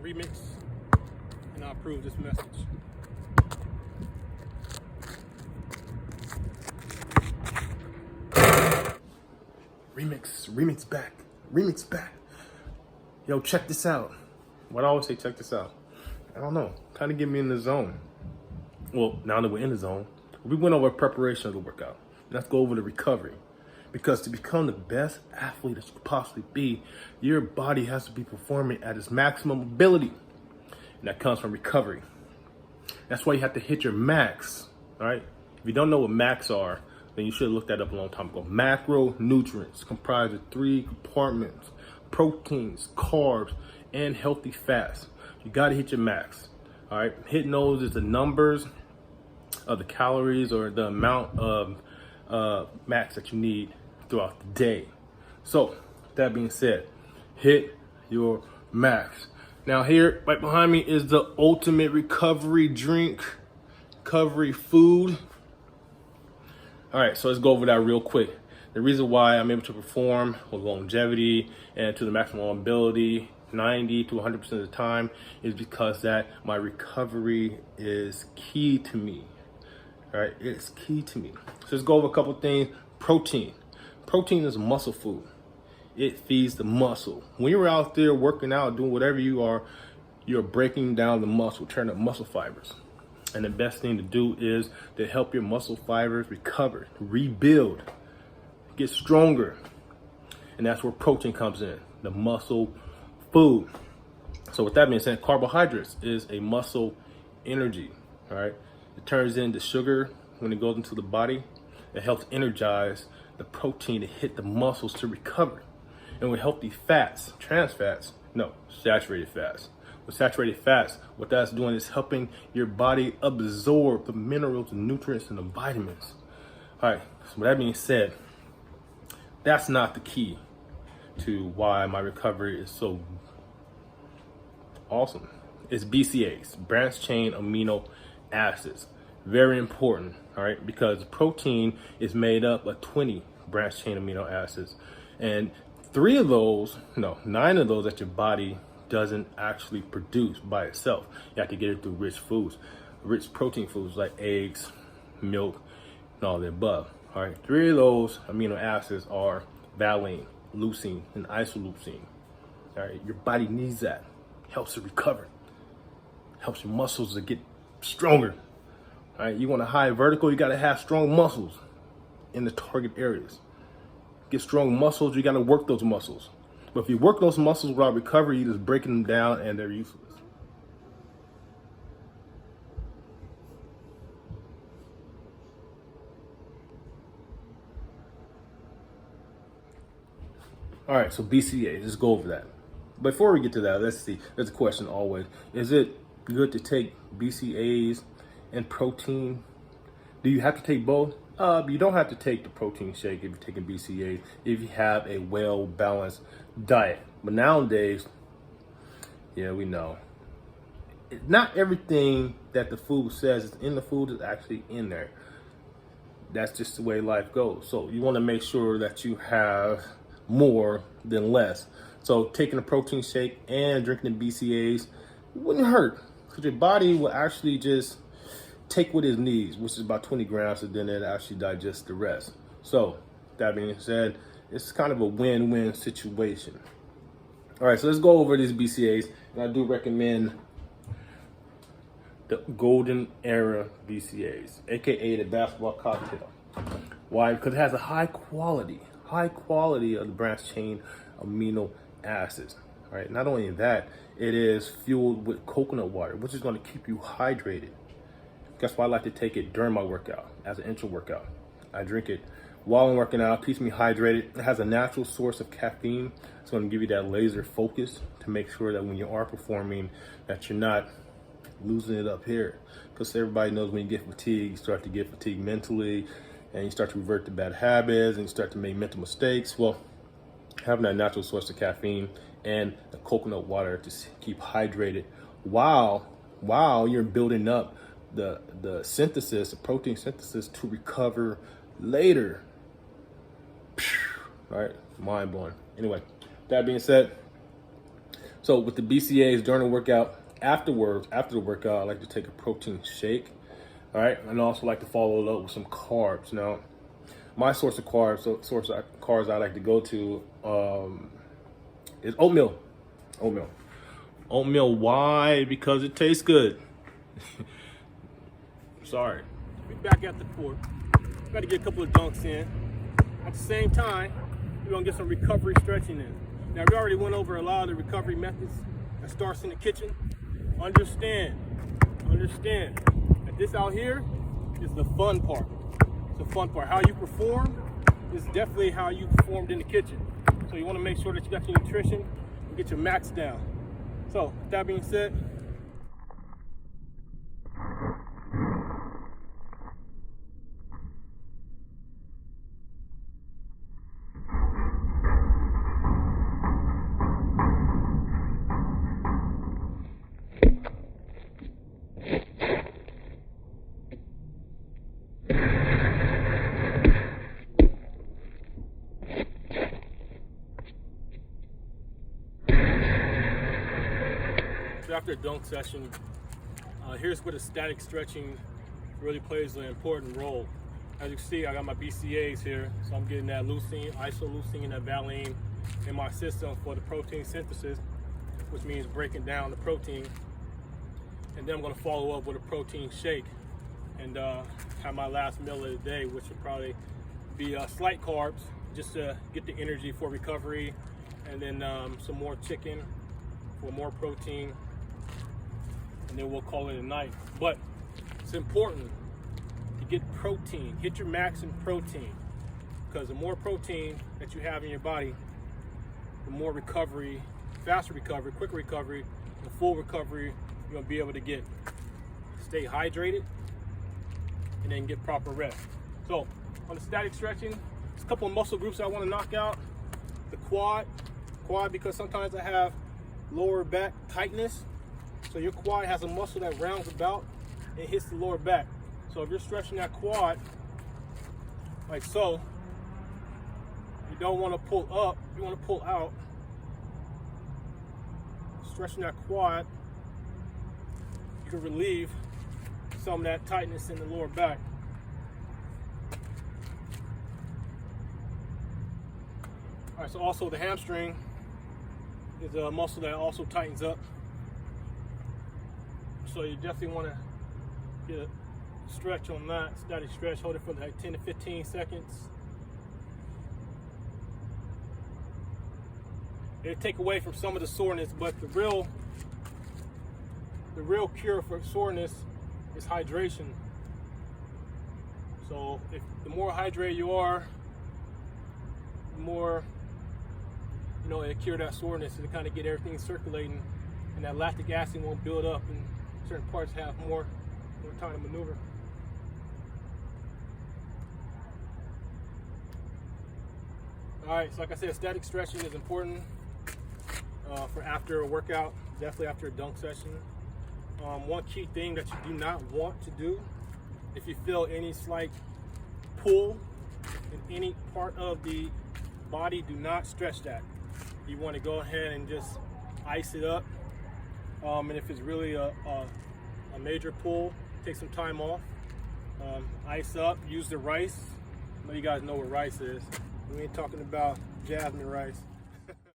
Reemix, and I approve this message. Remix back. Remix back. Yo, check this out. Why do I always say check this out? I don't know. Kind of get me in the zone. Well, now that we're in the zone, we went over preparation of the workout. Let's go over the recovery. Because to become the best athlete that you could possibly be, your body has to be performing at its maximum ability. And that comes from recovery. That's why you have to hit your max, all right? If you don't know what max are, then you should have looked that up a long time ago. Macronutrients comprise of 3 compartments: proteins, carbs, and healthy fats. You gotta hit your max, all right? Hitting those is the numbers of the calories or the amount of max that you need throughout the day. So, that being said, hit your max. Now here, right behind me is the ultimate recovery drink, recovery food. All right, so let's go over that real quick. The reason why I'm able to perform with longevity and to the maximum ability, 90 to 100% of the time, is because that my recovery is key to me. All right, it's key to me. So let's go over a couple things. Protein. Protein is muscle food. It feeds the muscle. When you're out there working out, doing whatever you are, you're breaking down the muscle, turning up muscle fibers. And the best thing to do is to help your muscle fibers recover, rebuild, get stronger. And that's where protein comes in, the muscle food. So with that being said, carbohydrates is a muscle energy, all right? It turns into sugar when it goes into the body. It helps energize the protein to hit the muscles to recover. And with healthy fats, saturated fats. With saturated fats, what that's doing is helping your body absorb the minerals, the nutrients, and the vitamins. All right, so with that being said, that's not the key to why my recovery is so awesome. It's BCAAs, branched chain amino acids. Very important, all right, because protein is made up of 20 branched chain amino acids. And 9 of those that your body doesn't actually produce by itself. You have to get it through rich protein foods like eggs, milk, and all the above. All right, 3 of those amino acids are valine, leucine, and isoleucine. All right, your body needs that. Helps it recover. Helps your muscles to get stronger. All right, you want a high vertical, you gotta have strong muscles in the target areas. Get strong muscles, you gotta work those muscles. But if you work those muscles without recovery, you're just breaking them down and they're useless. All right, so BCAAs, let's go over that. Before we get to that, let's see, there's a question always. Is it good to take BCAAs and protein? Do you have to take both? You don't have to take the protein shake if you're taking BCAAs if you have a well-balanced diet. But nowadays, yeah, we know, not everything that the food says is in the food is actually in there. That's just the way life goes. So you want to make sure that you have more than less. So taking a protein shake and drinking the BCAAs wouldn't hurt, because your body will actually just take what it needs, which is about 20 grams, and then it actually digests the rest. So that being said, it's kind of a win-win situation. All right, so let's go over these BCAAs, and I do recommend the golden era BCAAs, aka the basketball cocktail. Why? Because it has a high quality of the branched chain amino acids. All right, not only that, it is fueled with coconut water, which is going to keep you hydrated. That's why I like to take it during my workout, as an intra workout. I drink it while I'm working out, keeps me hydrated. It has a natural source of caffeine. It's going to give you that laser focus to make sure that when you are performing, that you're not losing it up here. Because everybody knows when you get fatigued, you start to get fatigued mentally, and you start to revert to bad habits, and you start to make mental mistakes. Well, having that natural source of caffeine and the coconut water to keep hydrated while you're building up the protein synthesis to recover later. All right, mind blowing. Anyway, that being said, So with the BCAs during the workout, after the workout, I like to take a protein shake. All right, and I also like to follow it up with some carbs. Now, my source of carbs I like to go to is oatmeal. Oatmeal. Why? Because it tastes good. Sorry. We're back at the court. Got to get a couple of dunks in. At the same time, we're gonna get some recovery stretching in. Now, we already went over a lot of the recovery methods that starts in the kitchen. Understand that this out here is the fun part. It's the fun part. How you perform is definitely how you performed in the kitchen. So you want to make sure that you got your nutrition and get your max down. So with that being said, after a dunk session, here's where the static stretching really plays an important role. As you can see, I got my BCAs here, so I'm getting that leucine, isoleucine, and that valine in my system for the protein synthesis, which means breaking down the protein. And then I'm going to follow up with a protein shake and have my last meal of the day, which will probably be slight carbs, just to get the energy for recovery, and then some more chicken for more protein, and then we'll call it a night. But it's important to get protein, hit your max in protein, because the more protein that you have in your body, the more recovery, faster recovery, quicker recovery, and full recovery you're gonna be able to get. Stay hydrated and then get proper rest. So on the static stretching, there's a couple of muscle groups I want to knock out. The quad, because sometimes I have lower back tightness. So your quad has a muscle that rounds about and hits the lower back. So if you're stretching that quad like so, you don't want to pull up, you want to pull out. Stretching that quad, you can relieve some of that tightness in the lower back. All right, so also the hamstring is a muscle that also tightens up. So you definitely want to get a stretch on that, static stretch, hold it for like 10 to 15 seconds. It'll take away from some of the soreness, but the real cure for soreness is hydration. So if the more hydrated you are, the more, it'll cure that soreness and kind of get everything circulating, and that lactic acid won't build up and certain parts have more time to maneuver. All right, so like I said, static stretching is important for after a workout, definitely after a dunk session. One key thing that you do not want to do, if you feel any slight pull in any part of the body, do not stretch that. You want to go ahead and just ice it up. And if it's really a major pull, take some time off. Ice up, use the rice. I know you guys know what rice is. We ain't talking about jasmine rice.